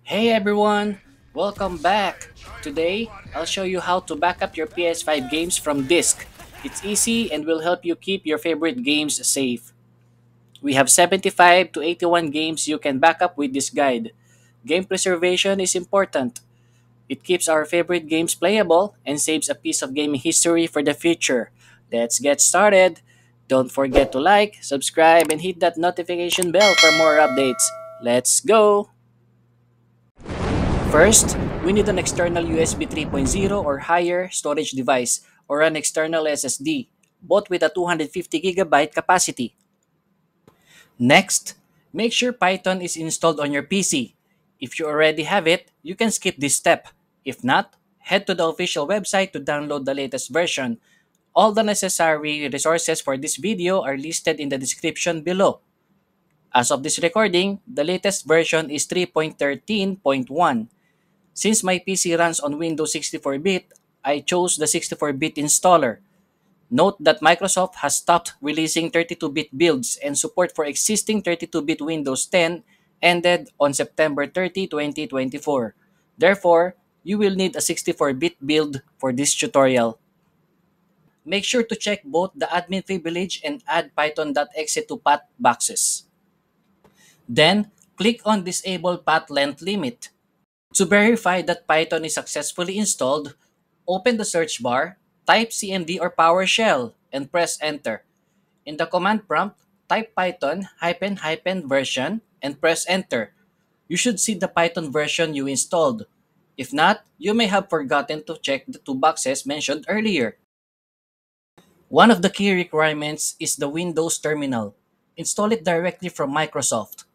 Hey everyone, welcome back. Today, I'll show you how to back up your PS5 games from disk. It's easy and will help you keep your favorite games safe. We have 75 to 81 games you can back up with this guide. Game preservation is important. It keeps our favorite games playable and saves a piece of gaming history for the future. Let's get started. Don't forget to like, subscribe, and hit that notification bell for more updates. Let's go! First, we need an external USB 3.0 or higher storage device or an external SSD, both with a 250 GB capacity. Next, make sure Python is installed on your PC. If you already have it, you can skip this step. If not, head to the official website to download the latest version. All the necessary resources for this video are listed in the description below. As of this recording, the latest version is 3.13.1. Since my PC runs on Windows 64-bit, I chose the 64-bit installer. Note that Microsoft has stopped releasing 32-bit builds and support for existing 32-bit Windows 10 ended on September 30, 2024. Therefore, you will need a 64-bit build for this tutorial. Make sure to check both the admin privilege and add python.exe to path boxes. Then, click on Disable Path Length Limit. To verify that Python is successfully installed, open the search bar, type CMD or PowerShell, and press Enter. In the command prompt, type Python version and press Enter. You should see the Python version you installed. If not, you may have forgotten to check the two boxes mentioned earlier. One of the key requirements is the Windows terminal. Install it directly from Microsoft.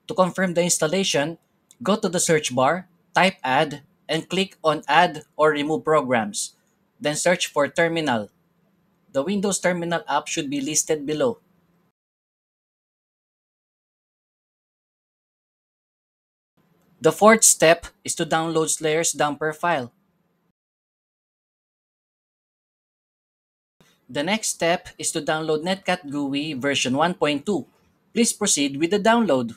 To confirm the installation, go to the search bar, type Add, and click on Add or Remove Programs. Then search for Terminal. The Windows Terminal app should be listed below. The fourth step is to download Slayer's dumper file. The next step is to download Netcat GUI version 1.2. Please proceed with the download.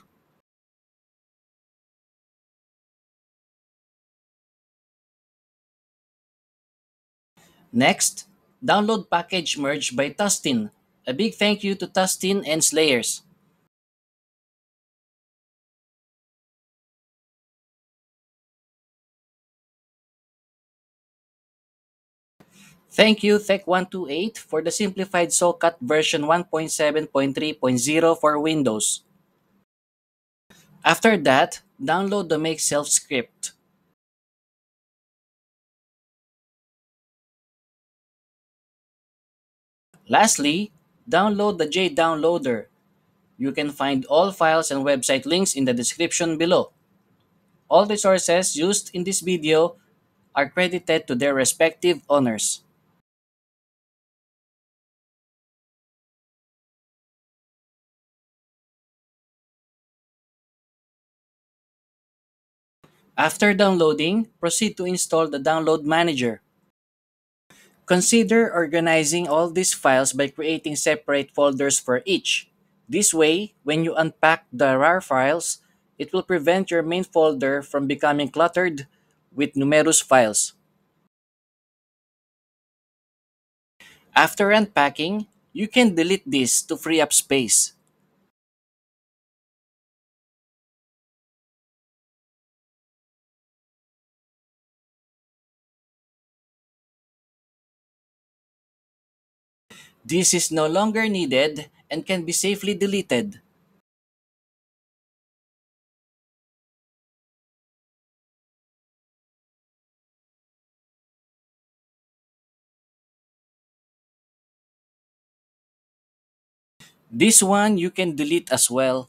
Next, download Package Merge by Tustin. A big thank you to Tustin and Slayers. Thank you Tech128 for the simplified SoCat version 1.7.3.0 for Windows. After that, download the Make Self script. Lastly, download the JDownloader. You can find all files and website links in the description below. All resources used in this video are credited to their respective owners. After downloading, proceed to install the Download Manager. Consider organizing all these files by creating separate folders for each. This way, when you unpack the RAR files, it will prevent your main folder from becoming cluttered with numerous files. After unpacking, you can delete this to free up space. This is no longer needed and can be safely deleted. This one you can delete as well.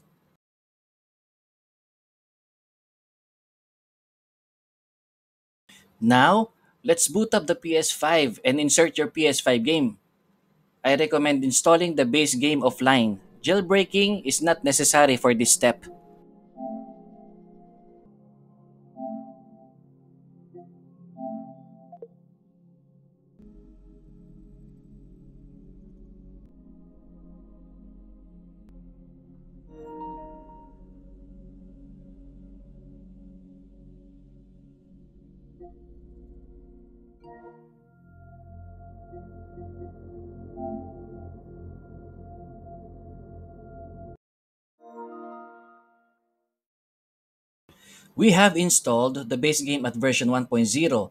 Now, let's boot up the PS5 and insert your PS5 game. I recommend installing the base game offline. Jailbreaking is not necessary for this step. We have installed the base game at version 1.0.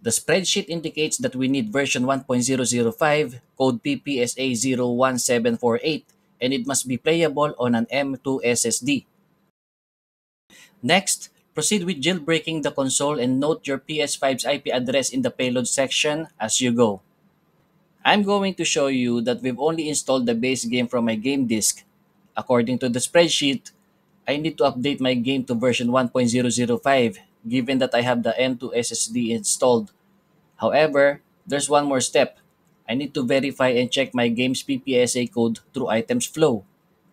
The spreadsheet indicates that we need version 1.005, code PPSA01748, and it must be playable on an M2 SSD. Next, proceed with jailbreaking the console and note your PS5's IP address in the payload section as you go. I'm going to show you that we've only installed the base game from my game disk. According to the spreadsheet, I need to update my game to version 1.005 given that I have the M2 SSD installed. However, there's one more step. I need to verify and check my game's PPSA code through items flow.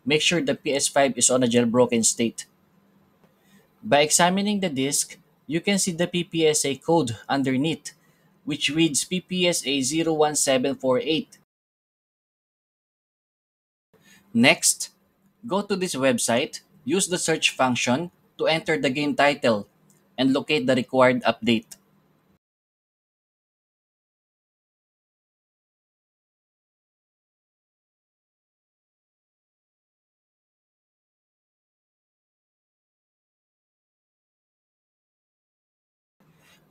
Make sure the PS5 is on a jailbroken state. By examining the disk, you can see the PPSA code underneath, which reads PPSA01748. Next, go to this website, use the search function to enter the game title, and locate the required update.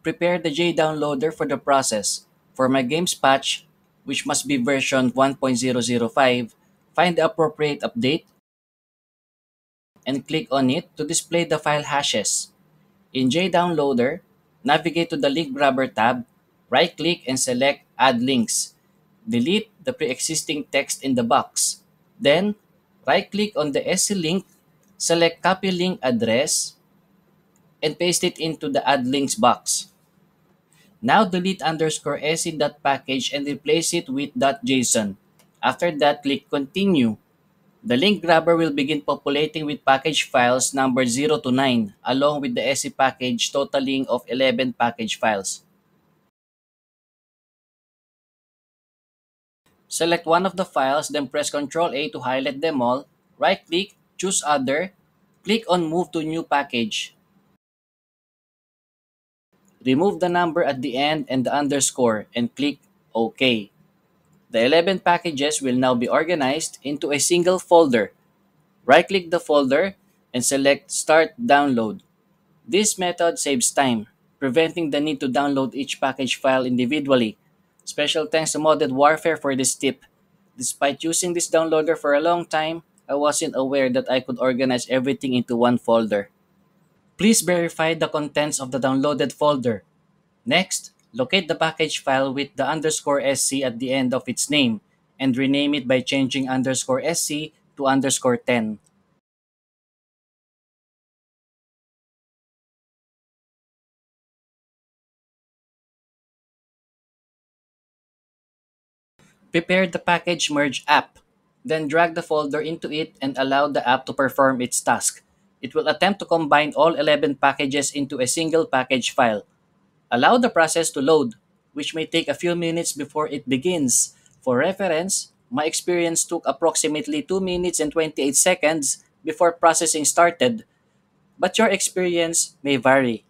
Prepare the JDownloader for the process. For my games patch, which must be version 1.005, find the appropriate update and click on it to display the file hashes. In JDownloader, navigate to the Link Grabber tab, right-click and select Add Links. Delete the pre-existing text in the box. Then, right-click on the SC link, select Copy Link Address, and paste it into the Add Links box. Now delete _sc.package and replace it with .json. After that, click Continue. The link grabber will begin populating with package files numbered 0 to 9, along with the SC package totaling of 11 package files. Select one of the files, then press Ctrl A to highlight them all. Right-click, choose Other, click on Move to New Package. Remove the number at the end and the underscore and click OK. The 11 packages will now be organized into a single folder. Right-click the folder and select Start Download. This method saves time, preventing the need to download each package file individually. Special thanks to Modded Warfare for this tip. Despite using this downloader for a long time, I wasn't aware that I could organize everything into one folder. Please verify the contents of the downloaded folder. Next, locate the package file with the _sc at the end of its name and rename it by changing _sc to _10. Prepare the package merge app. Then drag the folder into it and allow the app to perform its task. It will attempt to combine all 11 packages into a single package file. Allow the process to load, which may take a few minutes before it begins. For reference, my experience took approximately 2 minutes and 28 seconds before processing started, but your experience may vary.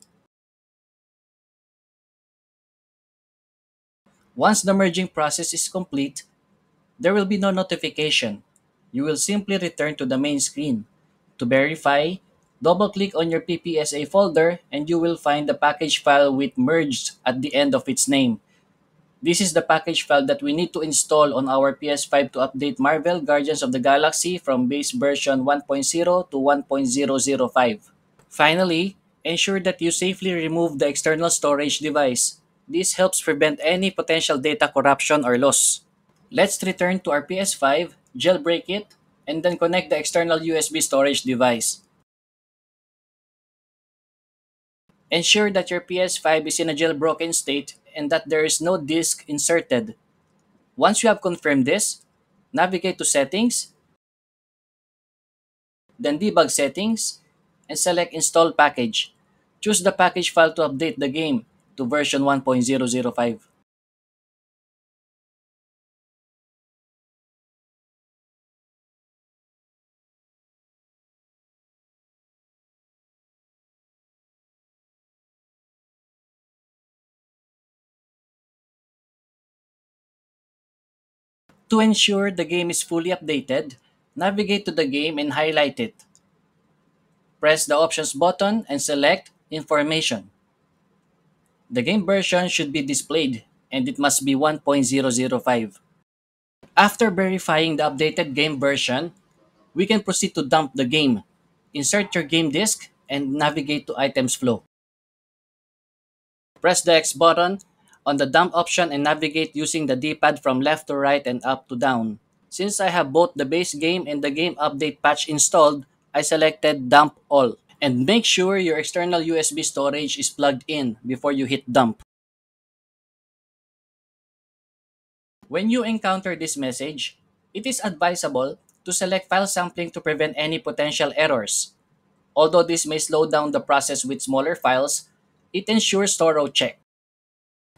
Once the merging process is complete, there will be no notification. You will simply return to the main screen. To verify, double-click on your PPSA folder and you will find the package file with merged at the end of its name. This is the package file that we need to install on our PS5 to update Marvel Guardians of the Galaxy from base version 1.0 to 1.005. Finally, ensure that you safely remove the external storage device. This helps prevent any potential data corruption or loss. Let's return to our PS5, jailbreak it, and then connect the external USB storage device. Ensure that your PS5 is in a jailbroken state and that there is no disk inserted. Once you have confirmed this, navigate to Settings, then Debug Settings, and select Install Package. Choose the package file to update the game to version 1.005. To ensure the game is fully updated, navigate to the game and highlight it. Press the Options button and select Information. The game version should be displayed and it must be 1.005. After verifying the updated game version, we can proceed to dump the game. Insert your game disk and navigate to Items Flow. Press the X button on the dump option and navigate using the D-pad from left to right and up to down. Since I have both the base game and the game update patch installed, I selected Dump All. And make sure your external USB storage is plugged in before you hit dump. When you encounter this message, it is advisable to select file sampling to prevent any potential errors. Although this may slow down the process with smaller files, it ensures thorough check.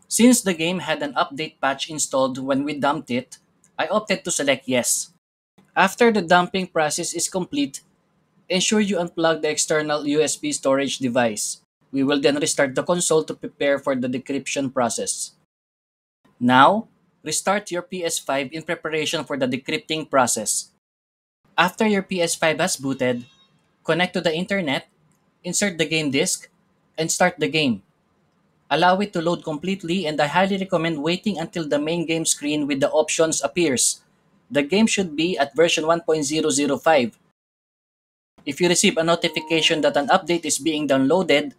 Since the game had an update patch installed when we dumped it, I opted to select yes. After the dumping process is complete, ensure you unplug the external USB storage device. We will then restart the console to prepare for the decryption process. Now, restart your PS5 in preparation for the decrypting process. After your PS5 has booted, connect to the internet, insert the game disk, and start the game. Allow it to load completely, and I highly recommend waiting until the main game screen with the options appears. The game should be at version 1.005. If you receive a notification that an update is being downloaded,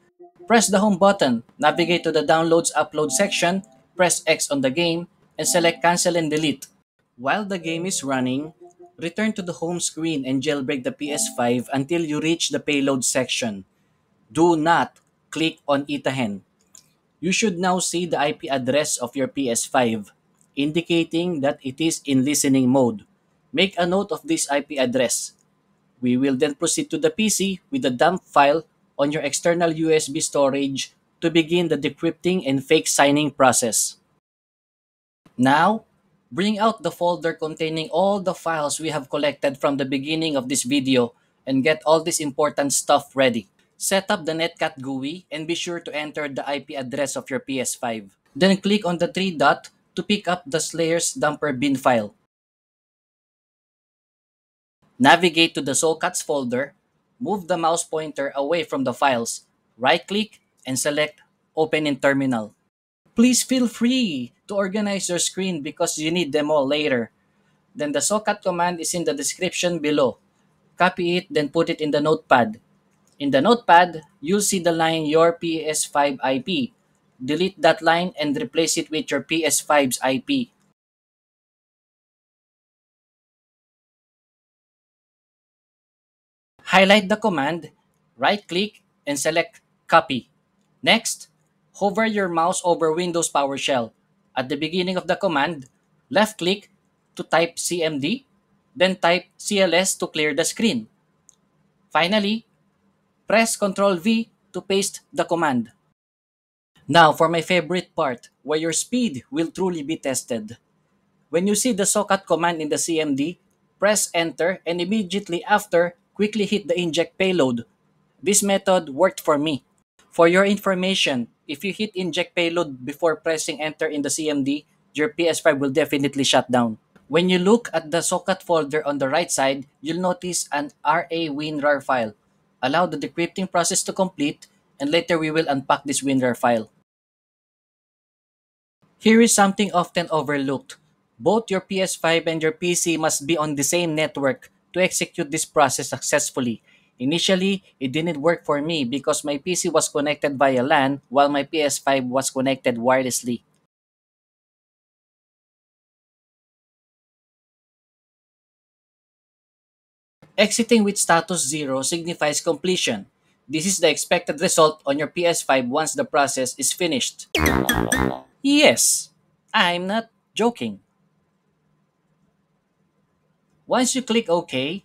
press the home button, navigate to the Downloads Upload section, press X on the game, and select Cancel and Delete. While the game is running, return to the home screen and jailbreak the PS5 until you reach the payload section. Do not click on Itahen. You should now see the IP address of your PS5, indicating that it is in listening mode. Make a note of this IP address. We will then proceed to the PC with the dump file on your external USB storage to begin the decrypting and fake signing process. Now, bring out the folder containing all the files we have collected from the beginning of this video and get all this important stuff ready. Set up the Netcat GUI and be sure to enter the IP address of your PS5. Then click on the three dot to pick up the Slayer's Dumper bin file. Navigate to the Soulcats folder, move the mouse pointer away from the files, right-click, and select Open in Terminal. Please feel free to organize your screen because you need them all later. Then the Soulcat command is in the description below. Copy it, then put it in the notepad. In the notepad, you'll see the line Your PS5 IP. Delete that line and replace it with your PS5's IP. Highlight the command, right-click, and select Copy. Next, hover your mouse over Windows PowerShell. At the beginning of the command, left-click to type CMD, then type CLS to clear the screen. Finally, press Ctrl V to paste the command. Now for my favorite part, where your speed will truly be tested. When you see the socket command in the CMD, press enter and immediately after, quickly hit the inject payload. This method worked for me. For your information, if you hit inject payload before pressing enter in the CMD, your PS5 will definitely shut down. When you look at the socket folder on the right side, you'll notice an RA-WinRAR file. Allow the decrypting process to complete, and later we will unpack this WinRAR file. Here is something often overlooked. Both your PS5 and your PC must be on the same network to execute this process successfully. Initially, it didn't work for me because my PC was connected via LAN while my PS5 was connected wirelessly. Exiting with status 0 signifies completion. This is the expected result on your PS5 once the process is finished. Yes, I'm not joking. Once you click OK,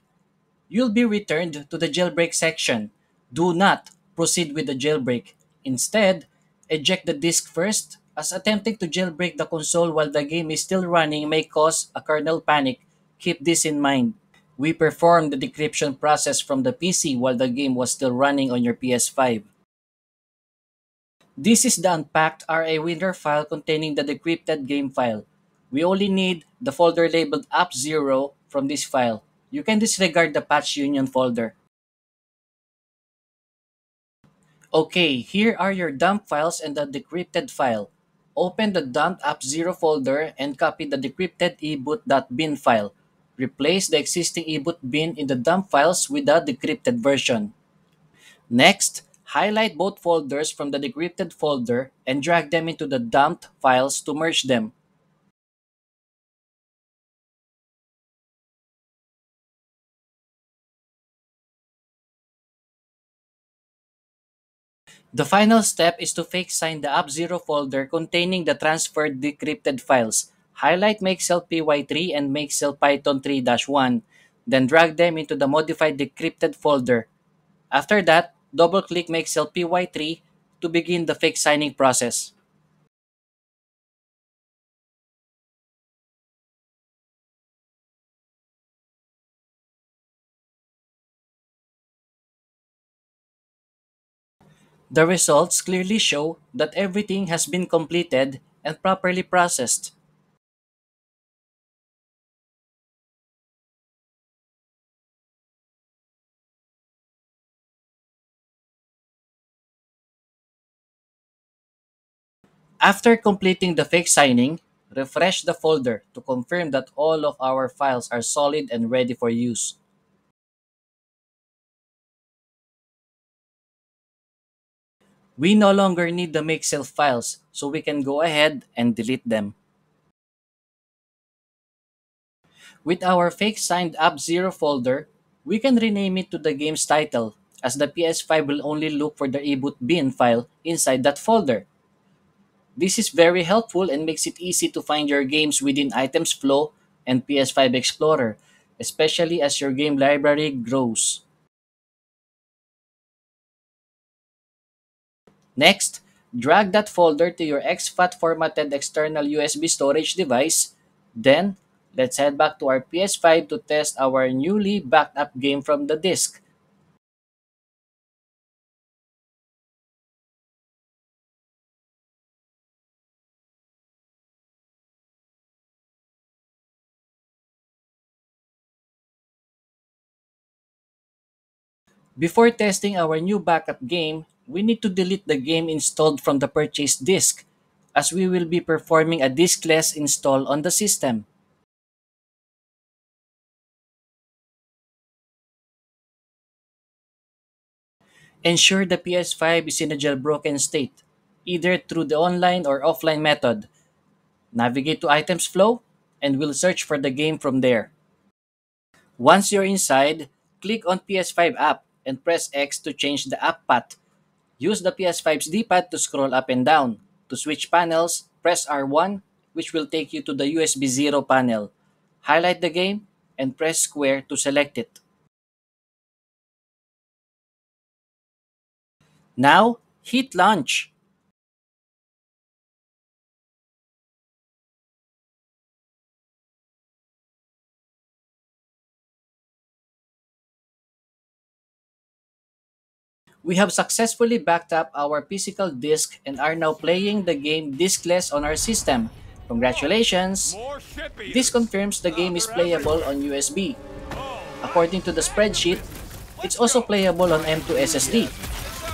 you'll be returned to the jailbreak section. Do not proceed with the jailbreak. Instead, eject the disk first, as attempting to jailbreak the console while the game is still running may cause a kernel panic. Keep this in mind. We performed the decryption process from the PC while the game was still running on your PS5. This is the unpacked RA-Winner file containing the decrypted game file. We only need the folder labeled app0 from this file. You can disregard the patch union folder. Okay, here are your dump files and the decrypted file. Open the dumped app0 folder and copy the decrypted eboot.bin file. Replace the existing eboot bin in the dump files with the decrypted version. Next, highlight both folders from the decrypted folder and drag them into the dumped files to merge them. The final step is to fake sign the app0 folder containing the transferred decrypted files. Highlight makexcelpy3 and makexcelpython3-1, then drag them into the modified decrypted folder. After that, double-click makexcelpy3 to begin the fake signing process. The results clearly show that everything has been completed and properly processed. After completing the fake signing, refresh the folder to confirm that all of our files are solid and ready for use. We no longer need the Makecell files, so we can go ahead and delete them. With our fake signed app0 folder, we can rename it to the game's title, as the PS5 will only look for the eboot bin file inside that folder. This is very helpful and makes it easy to find your games within Items Flow and PS5 Explorer, especially as your game library grows. Next, drag that folder to your exFAT formatted external USB storage device. Then, let's head back to our PS5 to test our newly backed up game from the disk. Before testing our new backup game, we need to delete the game installed from the purchased disk, as we will be performing a diskless install on the system. Ensure the PS5 is in a jailbroken state, either through the online or offline method. Navigate to Items Flow, and we'll search for the game from there. Once you're inside, click on PS5 app and press X to change the app path. Use the PS5's D-pad to scroll up and down. To switch panels, press R1, which will take you to the USB 0 panel. Highlight the game and press square to select it. Now, hit launch. We have successfully backed up our physical disk and are now playing the game diskless on our system. Congratulations! This confirms the game is playable on USB. According to the spreadsheet, it's also playable on M2 SSD.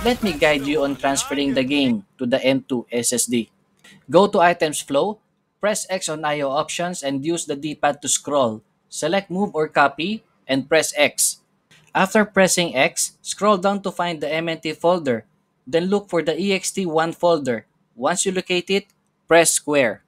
Let me guide you on transferring the game to the M2 SSD. Go to Items Flow, press X on IO options and use the D-pad to scroll. Select Move or Copy and press X. After pressing X, scroll down to find the MNT folder. Then look for the ext1 folder. Once you locate it, press square.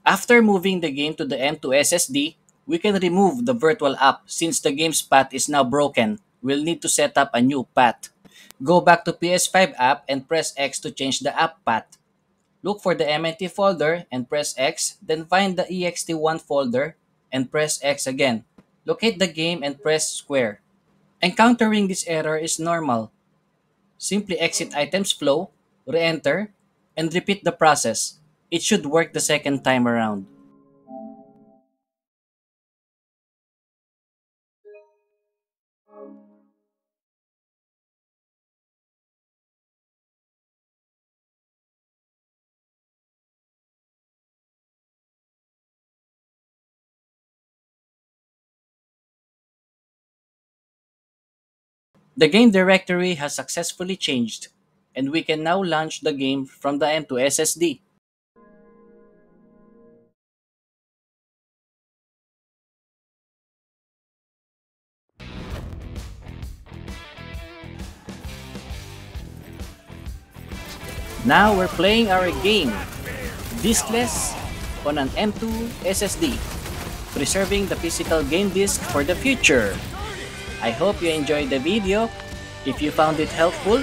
After moving the game to the M2 SSD, we can remove the virtual app since the game's path is now broken. We'll need to set up a new path. Go back to PS5 app and press X to change the app path. Look for the MNT folder and press X, then find the ext1 folder and press X again. Locate the game and press square. Encountering this error is normal. Simply exit items flow, re-enter, and repeat the process. It should work the second time around. The game directory has successfully changed, and we can now launch the game from the M2 SSD. Now we're playing our game, diskless on an M2 SSD, preserving the physical game disk for the future. I hope you enjoyed the video. If you found it helpful,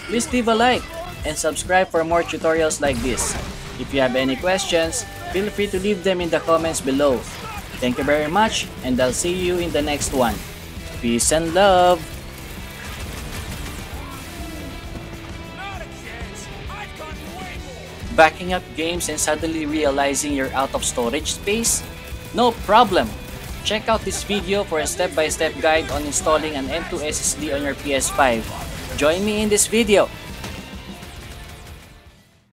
please leave a like and subscribe for more tutorials like this. If you have any questions, feel free to leave them in the comments below. Thank you very much, and I'll see you in the next one. Peace and love! Backing up games and suddenly realizing you're out of storage space? No problem! Check out this video for a step-by-step guide on installing an M2 SSD on your PS5. Join me in this video!